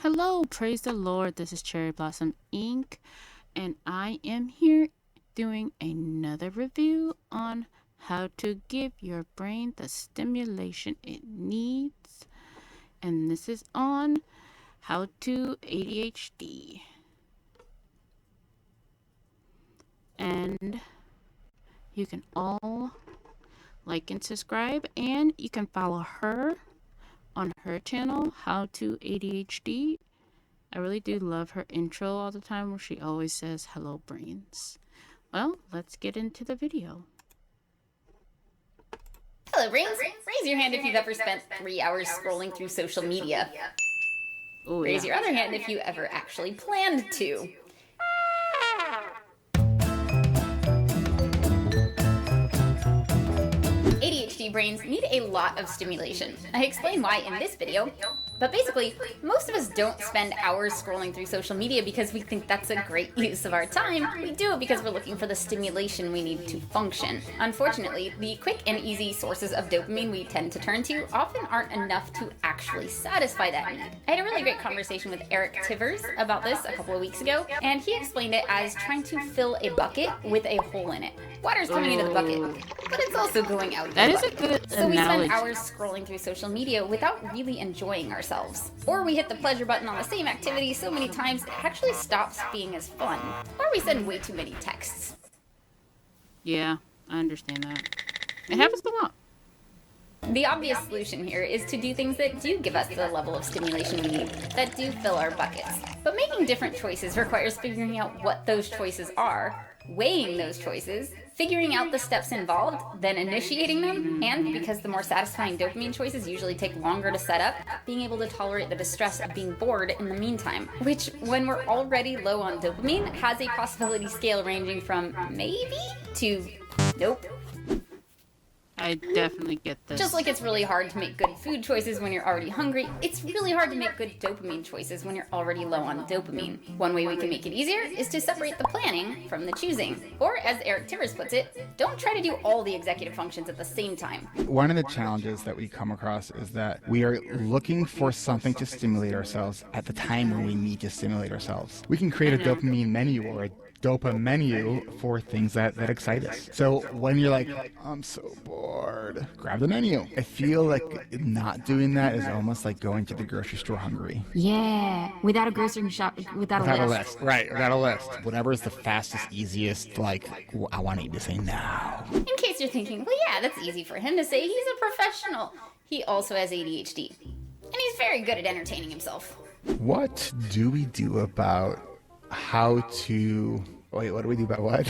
Hello, praise the Lord. This is Cherry Blossom Inc. And I am here doing another review on how to give your brain the stimulation it needs. And this is on how to ADHD. And you can all like and subscribe, and you can follow her on her channel, How to ADHD. I really do love her intro all the time where she always says, hello brains. Well, let's get into the video. Hello brains! Raise your hand if you've ever spent 3 hours scrolling through social media. Oh, Raise your other hand if you ever actually planned to. ADHD brains need a lot of stimulation. I explain why in this video, but basically, most of us don't spend hours scrolling through social media because we think that's a great use of our time. We do it because we're looking for the stimulation we need to function. Unfortunately, the quick and easy sources of dopamine we tend to turn to often aren't enough to actually satisfy that need. I had a really great conversation with Eric Tivers about this a couple of weeks ago, and he explained it as trying to fill a bucket with a hole in it. Water's coming into the bucket, but it's also going out. That is a good So we analogy. spend hours scrolling through social media without really enjoying ourselves. Or we hit the pleasure button on the same activity so many times it actually stops being as fun. Or we send way too many texts. Yeah, I understand that. It happens a lot. The obvious solution here is to do things that do give us the level of stimulation we need, that do fill our buckets. But making different choices requires figuring out what those choices are, weighing those choices, figuring out the steps involved, then initiating them, and because the more satisfying dopamine choices usually take longer to set up, being able to tolerate the distress of being bored in the meantime, which, when we're already low on dopamine, has a possibility scale ranging from maybe to nope. I definitely get this. Just like it's really hard to make good food choices when you're already hungry, it's really hard to make good dopamine choices when you're already low on dopamine. One way we can make it easier is to separate the planning from the choosing. Or, as Eric Tivers puts it, don't try to do all the executive functions at the same time. One of the challenges that we come across is that we are looking for something to stimulate ourselves at the time when we need to stimulate ourselves. We can create a dopamine menu or a dopa menu for things that excite us. So when you're like, I'm so bored, grab the menu. I feel like not doing that is almost like going to the grocery store hungry. Yeah, without a grocery shop, without a list. Right, without a list. Whatever is the fastest, easiest, like, I want to eat this thing now. In case you're thinking, well yeah, that's easy for him to say, he's a professional. He also has ADHD. And he's very good at entertaining himself. What do we do about how to... Wait, what do we do about what?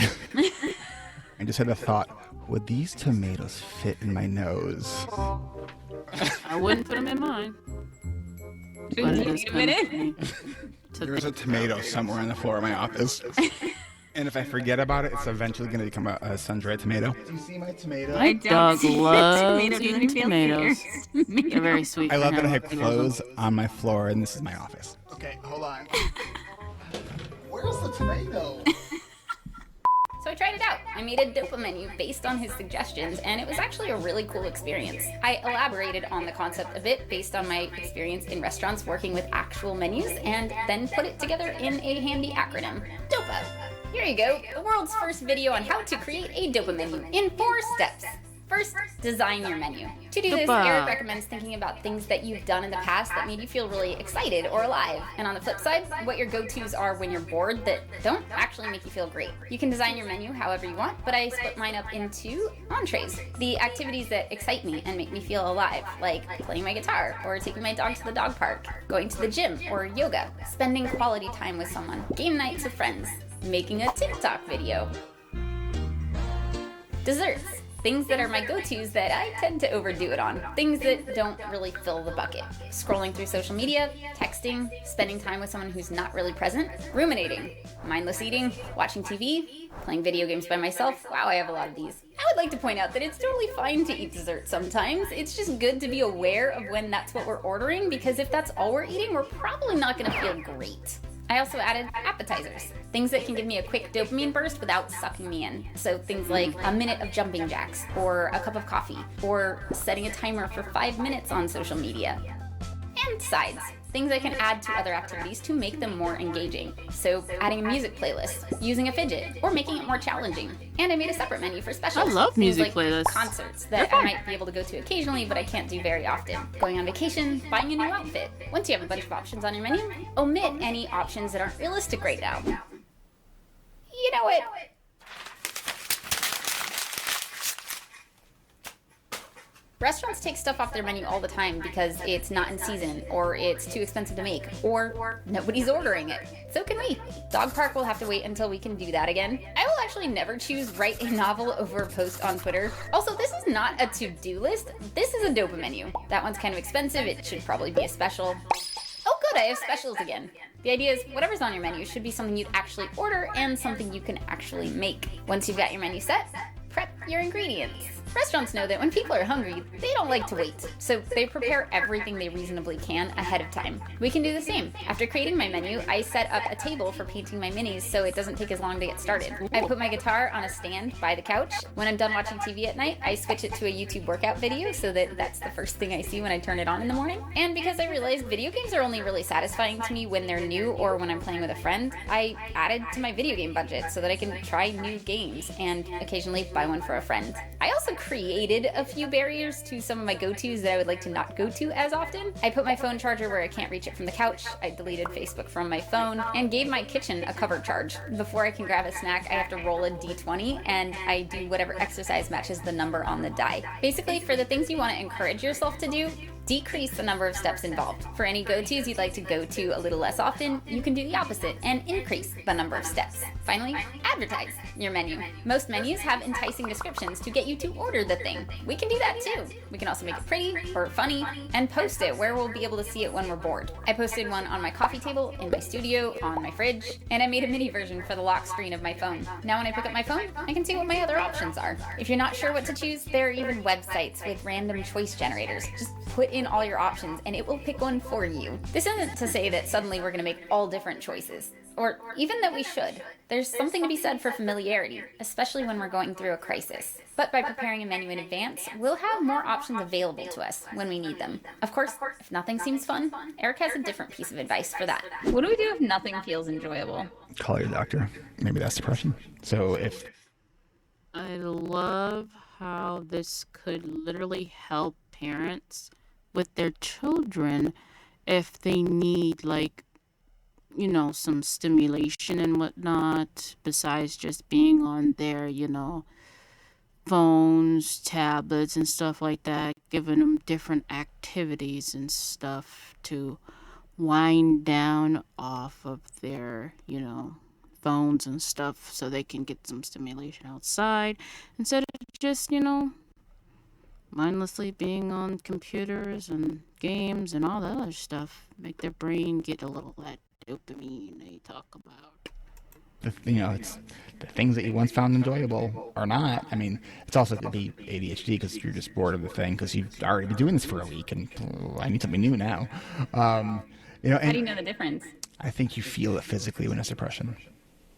I just had a thought. Would these tomatoes fit in my nose? I wouldn't put them in mine. Do you need a minute? There's a tomato somewhere on the floor of my office. And if I forget about it, it's eventually going to become a sun-dried tomato. Do you see my tomato? My dog loves Tomato eating doesn't feel tomatoes. fierce. They're very sweet. I for love that I him. have clothes on my floor, and this is my office. Okay, hold on. Where's the tomato? So I tried it out. I made a dopa menu based on his suggestions, and it was actually a really cool experience. I elaborated on the concept a bit based on my experience in restaurants working with actual menus, and then put it together in a handy acronym, DOPA. Here you go, the world's first video on how to create a dopa menu in 4 steps. First, design your menu. To do this, Dopa. Eric recommends thinking about things that you've done in the past that made you feel really excited or alive. And on the flip side, what your go-tos are when you're bored that don't actually make you feel great. You can design your menu however you want, but I split mine up into entrees. The activities that excite me and make me feel alive, like playing my guitar, or taking my dog to the dog park, going to the gym, or yoga, spending quality time with someone, game nights with friends, making a TikTok video. Desserts. Things that are my go-tos that I tend to overdo it on. Things that don't really fill the bucket. Scrolling through social media, texting, spending time with someone who's not really present, ruminating, mindless eating, watching TV, playing video games by myself. Wow, I have a lot of these. I would like to point out that it's totally fine to eat dessert sometimes. It's just good to be aware of when that's what we're ordering, because if that's all we're eating, we're probably not gonna feel great. I also added appetizers, things that can give me a quick dopamine burst without sucking me in. So things like a minute of jumping jacks, or a cup of coffee, or setting a timer for 5 minutes on social media. And sides, things I can add to other activities to make them more engaging. So adding a music playlist, using a fidget, or making it more challenging. And I made a separate menu for specials. I love things music like playlists. concerts that I might be able to go to occasionally, but I can't do very often. Going on vacation, buying a new outfit. Once you have a bunch of options on your menu, omit any options that aren't realistic right now. You know what? Restaurants take stuff off their menu all the time because it's not in season, or it's too expensive to make, or nobody's ordering it. So can we. Dog Park will have to wait until we can do that again. I will actually never choose write a novel over a post on Twitter. Also, this is not a to-do list. This is a Dopa menu. That one's kind of expensive. It should probably be a special. Oh good, I have specials again. The idea is whatever's on your menu should be something you'd actually order and something you can actually make. Once you've got your menu set, prep your ingredients. Restaurants know that when people are hungry, they don't like to wait, so they prepare everything they reasonably can ahead of time. We can do the same. After creating my menu, I set up a table for painting my minis so it doesn't take as long to get started. I put my guitar on a stand by the couch. When I'm done watching TV at night, I switch it to a YouTube workout video so that that's the first thing I see when I turn it on in the morning. And because I realized video games are only really satisfying to me when they're new or when I'm playing with a friend, I added to my video game budget so that I can try new games and occasionally buy one for a friend. I also created a few barriers to some of my go-tos that I would like to not go to as often. I put my phone charger where I can't reach it from the couch, I deleted Facebook from my phone, and gave my kitchen a cover charge. Before I can grab a snack, I have to roll a d20, and I do whatever exercise matches the number on the die. Basically, for the things you want to encourage yourself to do, decrease the number of steps involved. For any go-tos you'd like to go to a little less often, you can do the opposite and increase the number of steps. Finally, advertise your menu. Most menus have enticing descriptions to get you to order the thing. We can do that too. We can also make it pretty or funny and post it where we'll be able to see it when we're bored. I posted one on my coffee table, in my studio, on my fridge, and I made a mini version for the lock screen of my phone. Now when I pick up my phone, I can see what my other options are. If you're not sure what to choose, there are even websites with random choice generators. Just put in all your options and it will pick one for you. This isn't to say that suddenly we're going to make all different choices, or even that we should. There's something to be said for familiarity, especially when we're going through a crisis. But by preparing a menu in advance, we'll have more options available to us when we need them. Of course, if nothing seems fun, Eric has a different piece of advice for that. What do we do if nothing feels enjoyable? Call your doctor. Maybe that's depression. So if I love how this could literally help parents with their children if they need, like, you know, some stimulation and whatnot, besides just being on their, you know, phones, tablets, and stuff like that, giving them different activities and stuff to wind down off of their, you know, phones and stuff so they can get some stimulation outside instead of just, you know, mindlessly being on computers and games and all that other stuff. Make their brain get a little that dopamine they talk about. it's the things that you once found enjoyable or not. I mean, it's also could be ADHD because you're just bored of the thing because you've already been doing this for a week and I need something new now. How do you know the difference? I think you feel it physically when it's depression.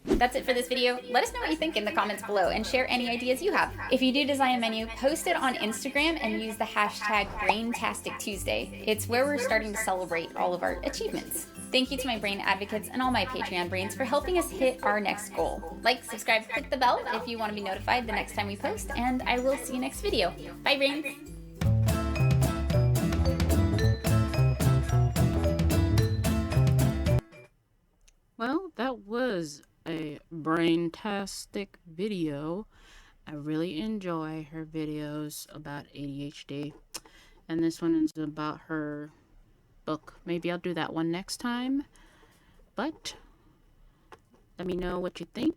That's it for this video. Let us know what you think in the comments below and share any ideas you have. If you do design a menu, post it on Instagram and use the hashtag BraintasticTuesday. It's where we're starting to celebrate all of our achievements. Thank you to my brain advocates and all my Patreon brains for helping us hit our next goal. Like, subscribe, click the bell if you want to be notified the next time we post, and I will see you next video. Bye, brains! Well, that was a braintastic video. I really enjoy her videos about ADHD, and this one is about her book. Maybe I'll do that one next time, but let me know what you think.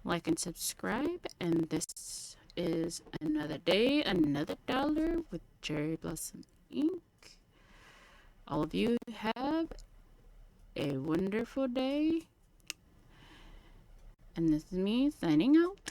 Like and subscribe, and this is another day, another dollar with Cherry Blossom Inc. All of you have a wonderful day. And this is me signing out.